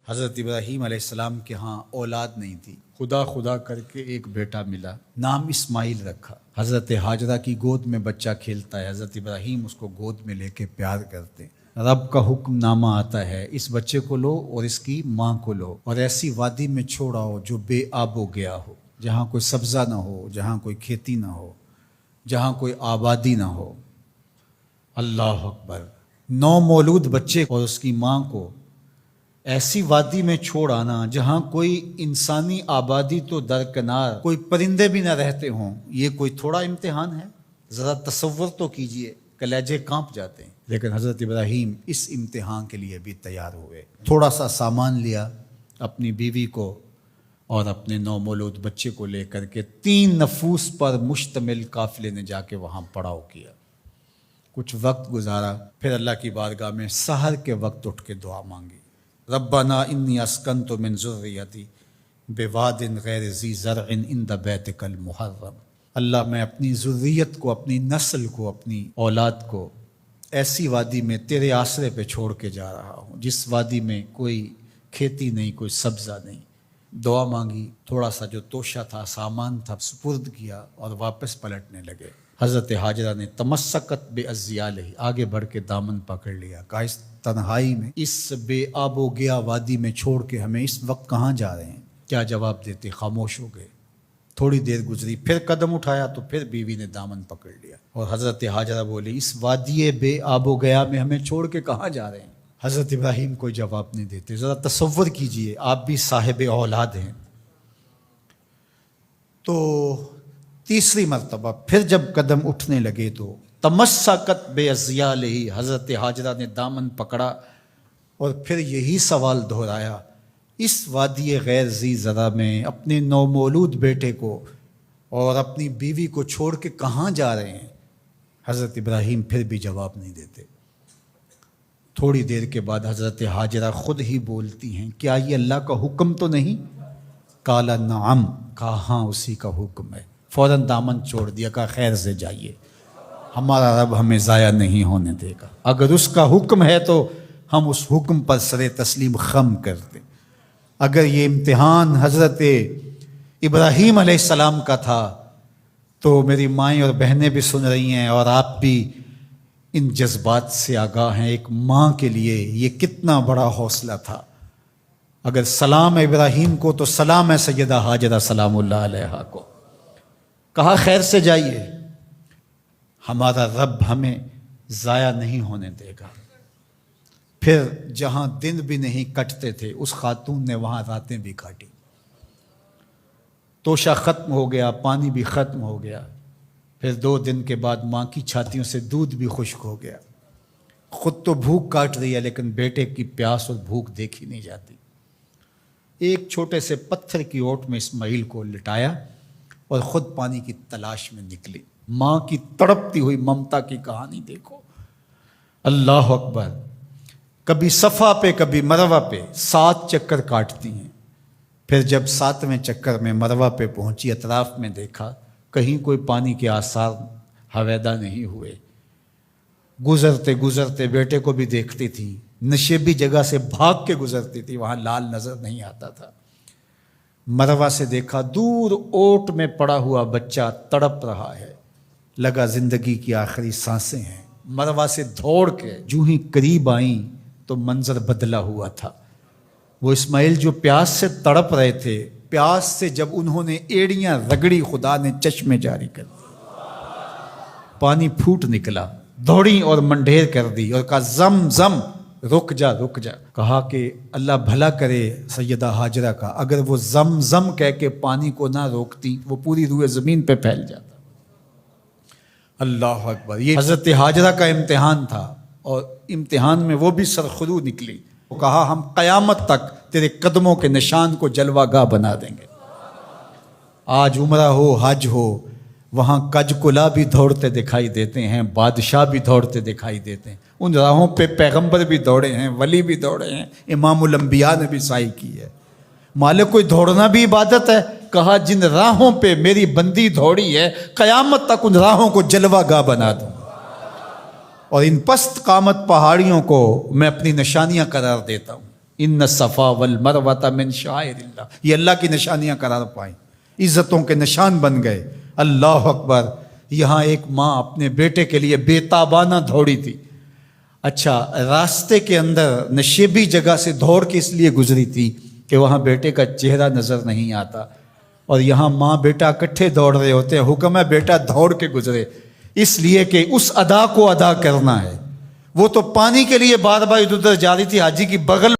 حضرت ابراہیم علیہ السلام کے ہاں اولاد نہیں تھی، خدا خدا کر کے ایک بیٹا ملا، نام اسماعیل رکھا۔ حضرت ہاجرہ کی گود میں بچہ کھیلتا ہے، حضرت ابراہیم اس کو گود میں لے کے پیار کرتے ہیں۔ رب کا حکم نامہ آتا ہے، اس بچے کو لو اور اس کی ماں کو لو اور ایسی وادی میں چھوڑاؤ جو بے آب و گیا ہو، جہاں کوئی سبزہ نہ ہو، جہاں کوئی کھیتی نہ ہو، جہاں کوئی آبادی نہ ہو۔ اللہ اکبر! نومولود بچے اور اس کی ماں کو ایسی وادی میں چھوڑ آنا جہاں کوئی انسانی آبادی تو درکنار، کوئی پرندے بھی نہ رہتے ہوں، یہ کوئی تھوڑا امتحان ہے؟ ذرا تصور تو کیجئے، کلیجے کانپ جاتے ہیں۔ لیکن حضرت ابراہیم اس امتحان کے لیے بھی تیار ہوئے۔ تھوڑا سا سامان لیا، اپنی بیوی کو اور اپنے نومولود بچے کو لے کر کے 3 نفوس پر مشتمل قافلے نے جا کے وہاں پڑاؤ کیا۔ کچھ وقت گزارا، پھر اللہ کی بارگاہ میں سحر کے وقت اٹھ کے دعا مانگی، ربنا انی اسکنت من ذریتی بواد غیر ذی زرع عند بیتک المحرم۔ اللہ، میں اپنی ذریت کو، اپنی نسل کو، اپنی اولاد کو ایسی وادی میں تیرے آسرے پہ چھوڑ کے جا رہا ہوں جس وادی میں کوئی کھیتی نہیں، کوئی سبزہ نہیں۔ دعا مانگی، تھوڑا سا جو توشہ تھا، سامان تھا، سپرد کیا اور واپس پلٹنے لگے۔ حضرت ہاجرہ نے تمسکت بعضیالہ، آگے بڑھ کے دامن پکڑ لیا، کہا اس تنہائی میں، اس بے آب و گیا وادی میں چھوڑ کے ہمیں اس وقت کہاں جا رہے ہیں؟ کیا جواب دیتے؟ خاموش ہو گئے۔ تھوڑی دیر گزری، پھر قدم اٹھایا تو پھر بیوی نے دامن پکڑ لیا اور حضرت ہاجرہ بولی، اس وادی بے آب و گیا میں ہمیں چھوڑ کے کہاں جا رہے ہیں؟ حضرت ابراہیم کوئی جواب نہیں دیتے۔ ذرا تصور کیجئے، آپ بھی صاحب اولاد ہیں۔ تو تیسری مرتبہ پھر جب قدم اٹھنے لگے تو تمسکت بعضیالہ، حضرت ہاجرہ نے دامن پکڑا اور پھر یہی سوال دہرایا، اس وادی غیر ذی زرع میں اپنے نومولود بیٹے کو اور اپنی بیوی کو چھوڑ کے کہاں جا رہے ہیں؟ حضرت ابراہیم پھر بھی جواب نہیں دیتے۔ تھوڑی دیر کے بعد حضرت ہاجرہ خود ہی بولتی ہیں، کیا یہ اللہ کا حکم تو نہیں؟ قال نعم، کہا ہاں اسی کا حکم ہے۔ فوراً دامن چھوڑ دیا، کہا خیر سے جائیے، ہمارا رب ہمیں ضائع نہیں ہونے دے گا، اگر اس کا حکم ہے تو ہم اس حکم پر سر تسلیم خم کر دیں۔ اگر یہ امتحان حضرت ابراہیم علیہ السلام کا تھا تو میری مائیں اور بہنیں بھی سن رہی ہیں اور آپ بھی ان جذبات سے آگاہ ہیں۔ ایک ماں کے لیے یہ کتنا بڑا حوصلہ تھا۔ اگر سلام ابراہیم کو تو سلام ہے سیدہ ہاجرہ سلام اللہ علیہا کو۔ کہا خیر سے جائیے، ہمارا رب ہمیں ضائع نہیں ہونے دے گا۔ پھر جہاں دن بھی نہیں کٹتے تھے اس خاتون نے وہاں راتیں بھی کاٹی۔ توشہ ختم ہو گیا، پانی بھی ختم ہو گیا، پھر 2 دن کے بعد ماں کی چھاتیوں سے دودھ بھی خشک ہو گیا۔ خود تو بھوک کاٹ رہی ہے لیکن بیٹے کی پیاس اور بھوک دیکھی نہیں جاتی۔ ایک چھوٹے سے پتھر کی اوٹ میں اسماعیل کو لٹایا اور خود پانی کی تلاش میں نکلی۔ ماں کی تڑپتی ہوئی ممتا کی کہانی دیکھو۔ اللہ اکبر! کبھی صفا پہ کبھی مروہ پہ 7 چکر کاٹتی ہیں۔ پھر جب 7ویں چکر میں مروہ پہ پہنچی، اطراف میں دیکھا، کہیں کوئی پانی کے آثار ہویدا نہیں ہوئے۔ گزرتے گزرتے بیٹے کو بھی دیکھتی تھی، نشیبی جگہ سے بھاگ کے گزرتی تھی، وہاں لال نظر نہیں آتا تھا۔ مروہ سے دیکھا، دور اوٹ میں پڑا ہوا بچہ تڑپ رہا ہے، لگا زندگی کی آخری سانسیں ہیں۔ مروہ سے دوڑ کے جو ہی قریب آئیں تو منظر بدلا ہوا تھا۔ وہ اسماعیل جو پیاس سے تڑپ رہے تھے، پیاس سے جب انہوں نے ایڑیاں رگڑی، خدا نے چشمے جاری کر دی، پانی پھوٹ نکلا، دوڑی اور منڈھیر کر دی اور کہا زم زم، رک جا رک جا۔ کہا کہ اللہ بھلا کرے سیدہ ہاجرہ کا، اگر وہ زم زم کہہ کے پانی کو نہ روکتی وہ پوری روئے زمین پہ پھیل جاتا۔ اللہ اکبر! یہ حضرت ہاجرہ کا امتحان تھا اور امتحان میں وہ بھی سرخرو نکلی۔ وہ کہا ہم قیامت تک تیرے قدموں کے نشان کو جلوہ گاہ بنا دیں گے۔ آج عمرہ ہو، حج ہو، وہاں کج کلا بھی دوڑتے دکھائی دیتے ہیں، بادشاہ بھی دوڑتے دکھائی دیتے ہیں، ان راہوں پہ پیغمبر بھی دوڑے ہیں، ولی بھی دوڑے ہیں، امام الانبیاء نے بھی سعی کی ہے۔ مالک کوئی دوڑنا بھی عبادت ہے؟ کہا جن راہوں پہ میری بندی دوڑی ہے قیامت تک ان راہوں کو جلوہ گاہ بنا دوں اور ان پست قامت پہاڑیوں کو میں اپنی نشانیاں قرار دیتا ہوں۔ ان الصفا والمروۃ من شعائر اللہ، یہ اللہ کی نشانیاں قرار پائیں، عزتوں کے نشان بن گئے۔ اللہ اکبر۔ یہاں ایک ماں اپنے بیٹے کے لیے بے تابانہ دوڑی تھی۔ اچھا، راستے کے اندر نشیبی جگہ سے دوڑ کے اس لیے گزری تھی کہ وہاں بیٹے کا چہرہ نظر نہیں آتا، اور یہاں ماں بیٹا اکٹھے دوڑ رہے ہوتے ہیں، حکم ہے بیٹا دوڑ کے گزرے، اس لیے کہ اس ادا کو ادا کرنا ہے۔ وہ تو پانی کے لیے بار بار ادھر ادھر جا رہی تھی، حاجی کی بغل